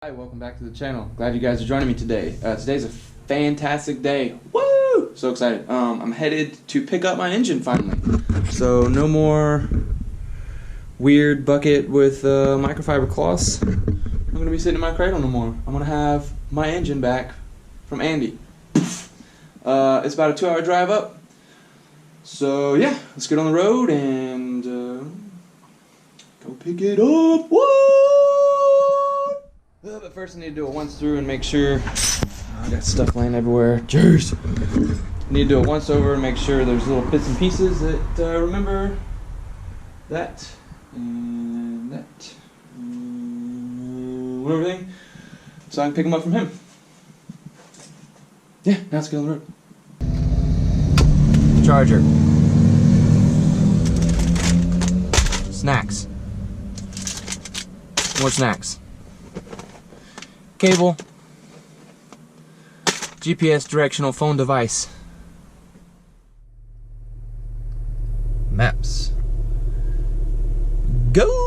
Hi, welcome back to the channel. Glad you guys are joining me today. Today's a fantastic day. Woo! So excited. I'm headed to pick up my engine finally. So no more weird bucket with microfiber cloths. I'm gonna be sitting in my cradle no more. I'm gonna have my engine back from Andi. It's about a 2-hour drive up. So yeah, let's get on the road and go pick it up. Woo! But first I need to do a once through and make sure. I got stuff laying everywhere. Jeez. I need to do a once over and make sure there's little bits and pieces that remember that and that and everything, so I can pick them up from him. Yeah, now let's get on the road. Charger. Snacks. More snacks. Cable. GPS directional phone device. Maps. Go!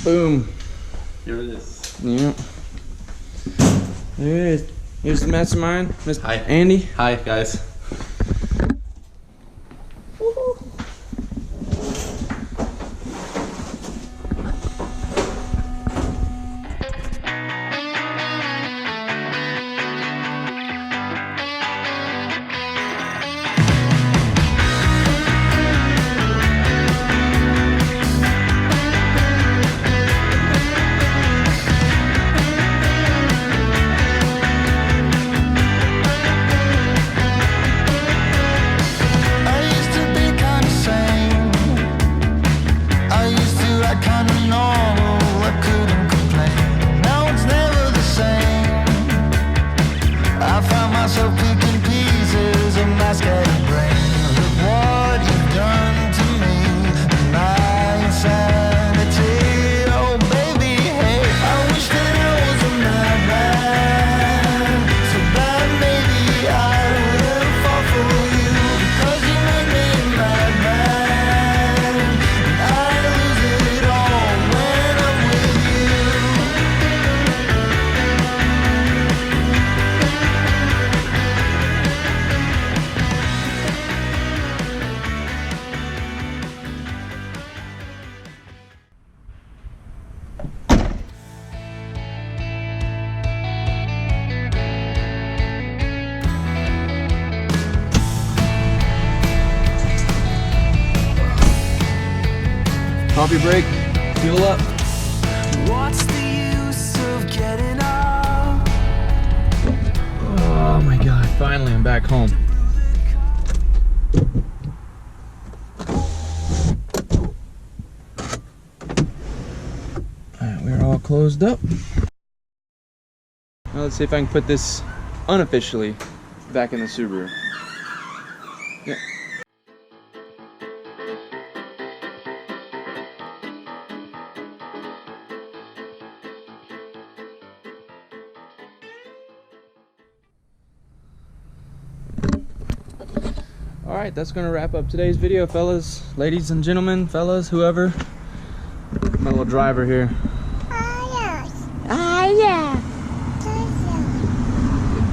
Boom. Here it is. Yeah. There it is. Here's the mastermind, Mr. Hi. Andi. Hi, guys. Coffee break. Fuel up. What's the use of getting up? Oh my god, finally I'm back home. Alright, we're all closed up. Now let's see if I can put this unofficially back in the Subaru. Yeah. Alright, that's going to wrap up today's video, fellas, ladies and gentlemen, fellas, whoever. My little driver here.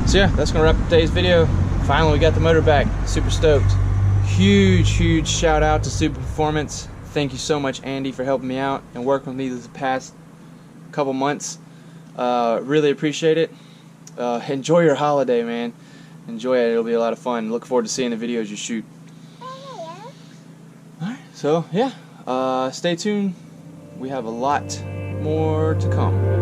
So yeah, that's going to wrap up today's video. Finally, we got the motor back. Super stoked. Huge shout out to Subi-Performance. Thank you so much, Andi, for helping me out and working with me this past couple months. Really appreciate it. Enjoy your holiday, man. Enjoy it. It'll be a lot of fun. Look forward to seeing the videos you shoot. Alright, so yeah, stay tuned. We have a lot more to come.